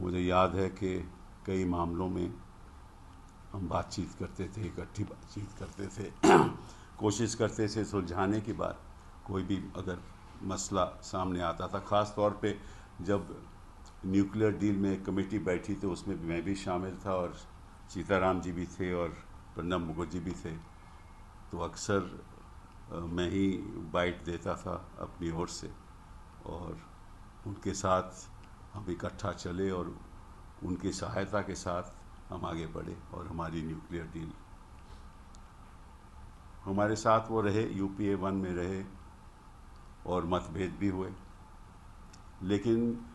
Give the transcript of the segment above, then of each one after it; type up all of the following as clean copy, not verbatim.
मुझे याद है कि कई मामलों में हम बातचीत करते थे, इकट्ठी बातचीत करते थे, कोशिश करते थे सुलझाने की बात। कोई भी अगर मसला सामने आता था, ख़ास तौर पे जब न्यूक्लियर डील में एक कमेटी बैठी तो उसमें मैं भी शामिल था और सीताराम जी भी थे और प्रणब मुखर्जी भी थे, तो अक्सर मैं ही बाइट देता था अपनी ओर से और उनके साथ हम इकट्ठा चले और उनकी सहायता के साथ हम आगे बढ़े और हमारी न्यूक्लियर डील, हमारे साथ वो रहे, यूपीए 1 में रहे और मतभेद भी हुए। लेकिन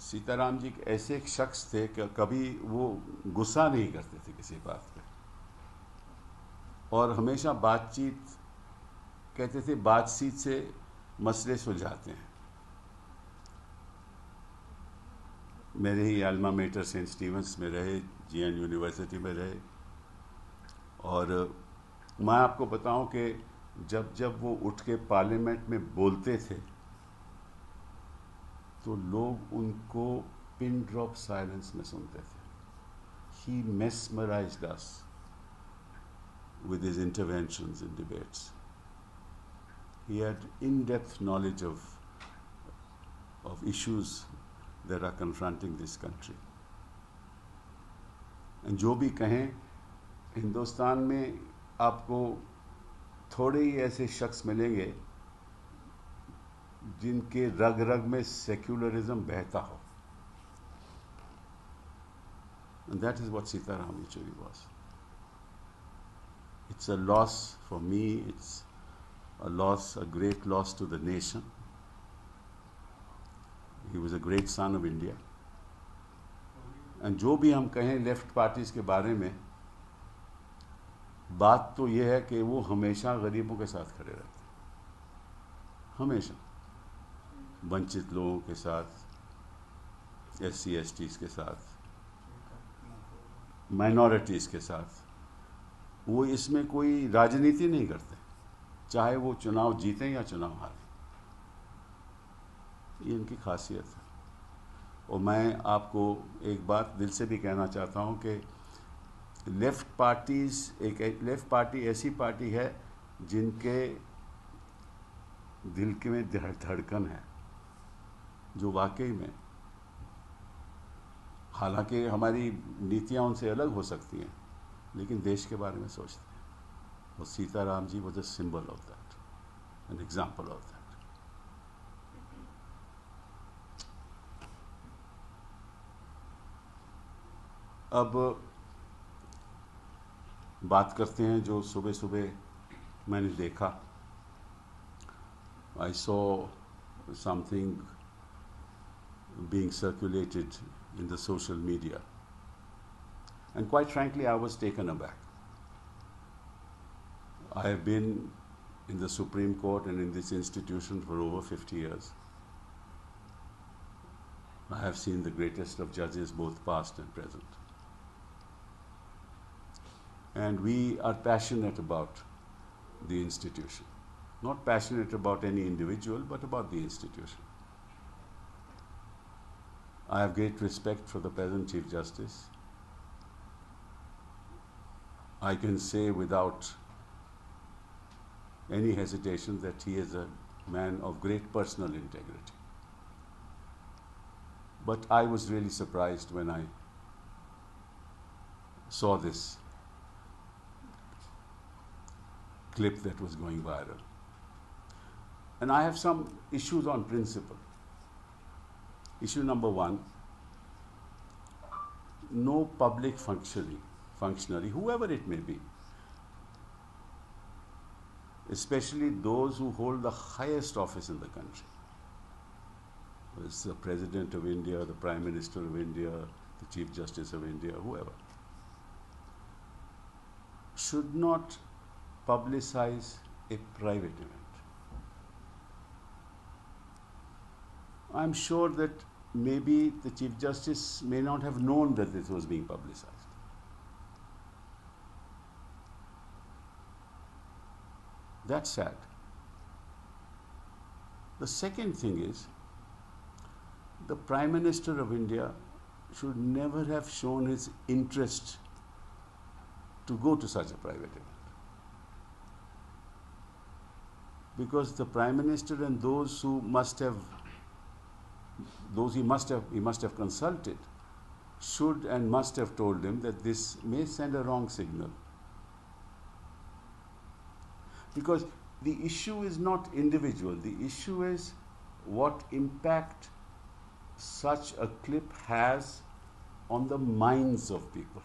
सीताराम जी ऐसे एक शख्स थे कि कभी वो गुस्सा नहीं करते थे किसी बात पे और हमेशा बातचीत, कहते थे बातचीत से मसले सुलझाते हैं। मेरे ही अल्मा मेटर सेंट स्टीवेंस में रहे, जीएन यूनिवर्सिटी में रहे और मैं आपको बताऊं कि जब जब वो उठ के पार्लियामेंट में बोलते थे तो लोग उनको पिन ड्रॉप साइलेंस में सुनते थे। ही mesmerized us with his interventions in debates. He had in-depth knowledge of issues that are confronting this country. And जो भी कहें, हिंदुस्तान में आपको थोड़े ही ऐसे शख्स मिलेंगे जिनके रग रग में सेक्युलरिज्म बहता हो। And that is what Sitaram Yechuri was. It's a loss for me, it's a loss, a great loss to the nation. He was a great son of India. And जो भी हम कहें लेफ्ट पार्टीज के बारे में, बात तो ये है कि वो हमेशा गरीबों के साथ खड़े रहते हैं, हमेशा वंचित लोगों के साथ, SC STs के साथ, माइनॉरिटीज़ के साथ। वो इसमें कोई राजनीति नहीं करते, चाहे वो चुनाव जीतें या चुनाव हारें, ये इनकी खासियत है। और मैं आपको एक बात दिल से भी कहना चाहता हूँ कि लेफ़्ट पार्टी ऐसी पार्टी है जिनके दिल के में धड़कन है, जो वाकई में, हालांकि हमारी नीतियाँ उनसे अलग हो सकती हैं, लेकिन देश के बारे में सोचते हैं। और Sitaram ji was a symbol of that, an example of that. अब बात करते हैं जो सुबह सुबह मैंने देखा। I saw something being circulated in the social media, and quite frankly I was taken aback. I have been in the Supreme Court and in this institution for over 50 years. I have seen the greatest of judges, both past and present. And we are passionate about the institution. Not passionate about any individual, but about the institution. I have great respect for the present Chief Justice. I can say without any hesitation that he is a man of great personal integrity. But I was really surprised when I saw this clip that was going viral. And I have some issues on principle. Issue number one, no public functionary, whoever it may be, especially those who hold the highest office in the country, whether it's the President of India, the Prime Minister of India, the Chief Justice of India, whoever, should not publicize a private event. I'm sure that maybe the Chief Justice may not have known that this was being publicized. That's sad. The second thing is, the Prime Minister of India should never have shown his interest to go to such a private event. Because the Prime Minister and those who he must have consulted should and must have told him that this may send a wrong signal. Because the issue is not individual, the issue is what impact such a clip has on the minds of people.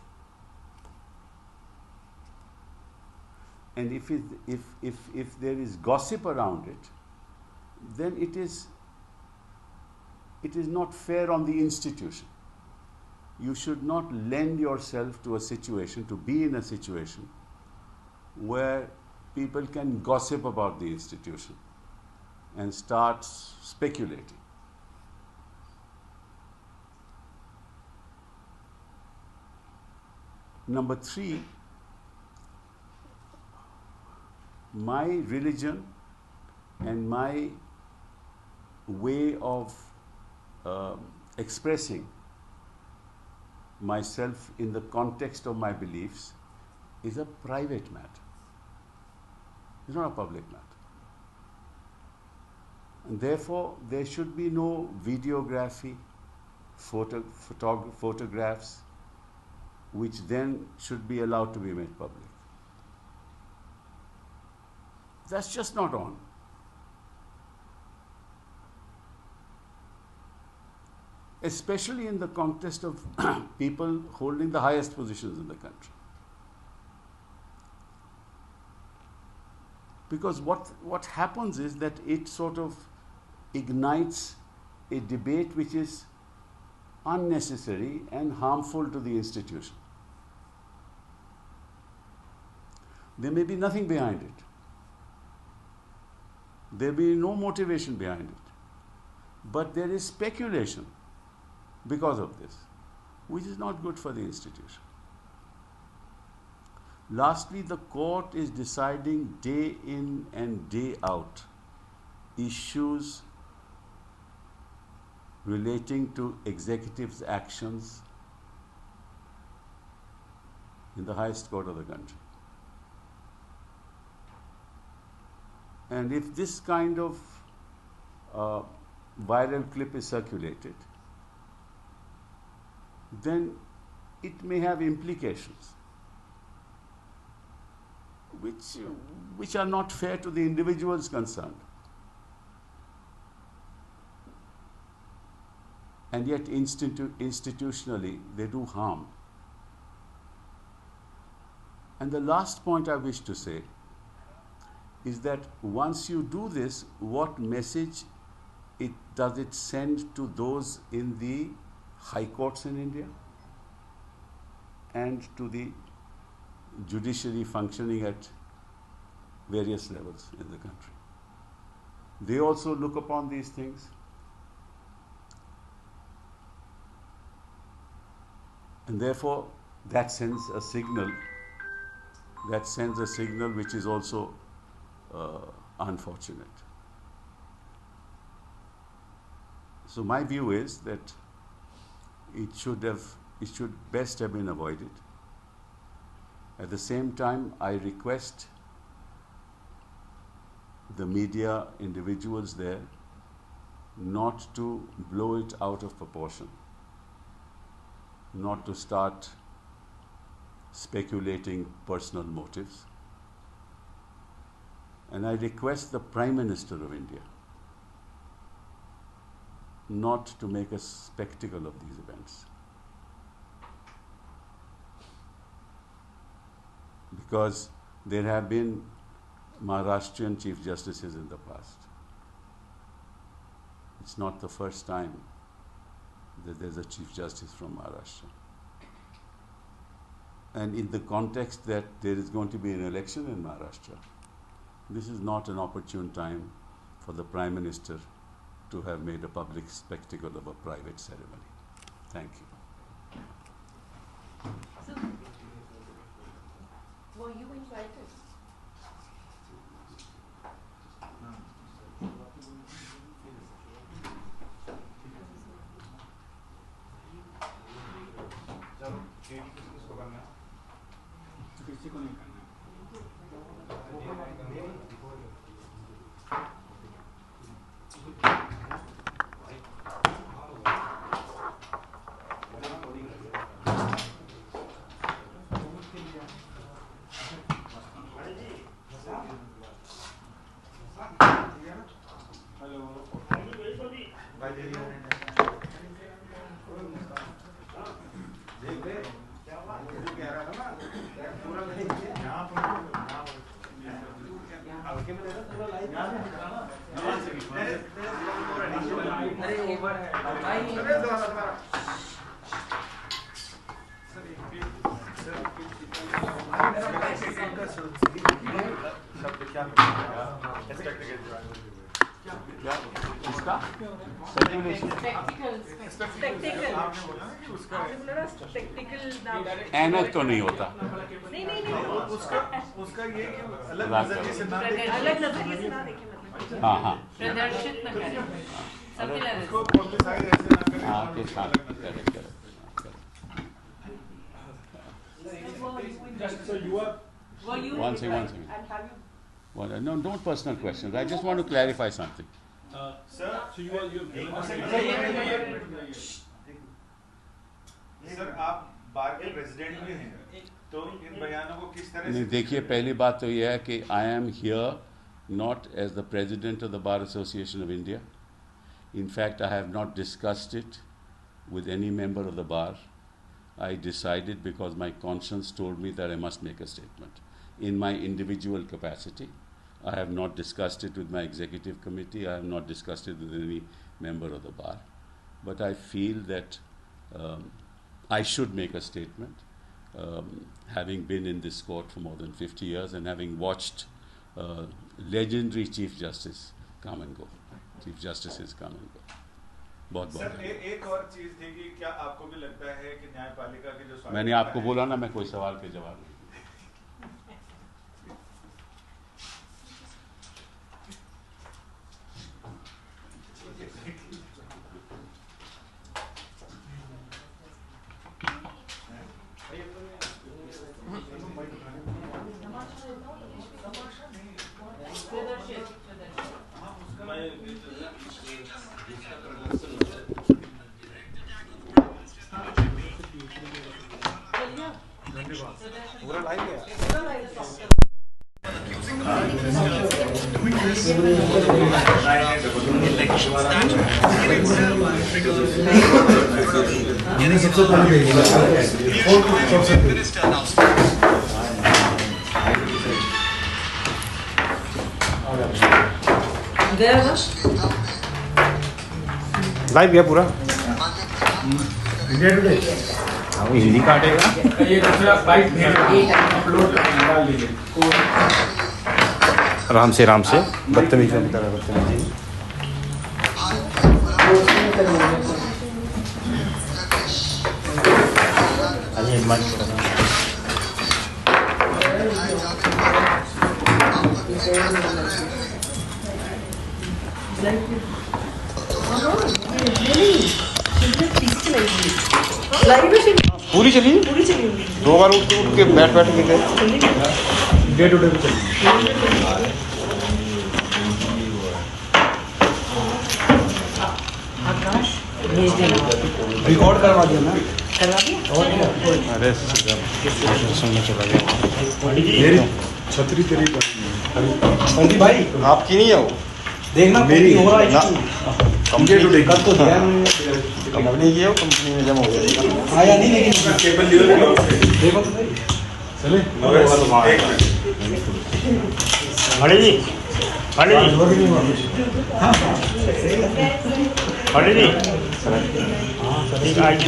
And if there is gossip around it, then it is not fair on the institution. You should not lend yourself to a situation, to be in a situation where people can gossip about the institution and start speculating. Number 3, my religion and my way of expressing myself in the context of my beliefs is a private matter. It's not a public matter. And therefore, there should be no videography, photographs, which then should be allowed to be made public. That's just not on. Especially in the context of people holding the highest positions in the country. Because what happens is that it sort of ignites a debate which is unnecessary and harmful to the institution. There may be nothing behind it. There may be no motivation behind it. But there is speculation because of this, which is not good for the institution. Lastly, the court is deciding day in and day out issues relating to executive's actions in the highest court of the country. And if this kind of viral clip is circulated, then it may have implications which are not fair to the individuals concerned. And yet institutionally they do harm. And the last point I wish to say is that once you do this, what message does it send to those in the high courts in India and to the judiciary functioning at various levels in the country? They also look upon these things. And therefore, that sends a signal which is also unfortunate. So my view is that it should best have been avoided. At the same time, I request the media individuals there not to blow it out of proportion, not to start speculating personal motives. And I request the Prime Minister of India not to make a spectacle of these events. Because there have been Maharashtrian Chief Justices in the past. It's not the first time that there's a Chief Justice from Maharashtra. And in the context that there is going to be an election in Maharashtra, this is not an opportune time for the Prime Minister to have made a public spectacle of a private ceremony. Thank you. So, were you invited? किसी को नहीं करना। एनक तो नहीं होता, नहीं उसका ये अलग नजरिए से ना देखें, हाँ हाँ प्रदर्शित न करें, उसको पब्लिसाइज ऐसे ना करें। हाँ के साथ correct. So you are. One second. No, don't personal questions. I just want to clarify something. Sir So you are sir आप बार के प्रेसिडेंट भी हैं, तो इन बयानों को किस तरह नहीं, से देखिए पहली बात तो यह है कि I am here not as the president of the bar association of India. In fact, I have not discussed it with any member of the bar. I decided because my conscience told me that I must make a statement. In my individual capacity, I have not discussed it with my executive committee. I have not discussed it with any member of the bar. But I feel that I should make a statement, having been in this court for more than 50 years and having watched legendary Chief Justice come and go. Chief Justices come and go. बहुत sir बहुत एक और चीज थी कि क्या आपको भी लगता है कि न्यायपालिका की जो मैंने आपको बोला ना, मैं कोई सवाल के जवाब नहीं. लाइव गया पूरा इंडिया टुडे हाँ, वो हिंदी काटेगा. ये दूसरा बाइट अपलोड डाल दीजिए. आराम से बदतमीजी में तरह बदतमीजी. अरे मत पूरी चली 2 बार उठ के बैठ के गए. डे टू डे पे चलिए. रिकॉर्ड करवा दिया ना. अरे सुनने चला गया. मेरी छतरी तेरी पर भाई आपकी नहीं है वो, देखना मेरी हो रहा है. कंपनी टू डे कल तो दिया कंपनी की है, वो कंपनी में जमा हो जाएगा. आया नहीं, लेकिन केबल देखो तो सही. चले हरी जी ठीक आई जी.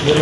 ये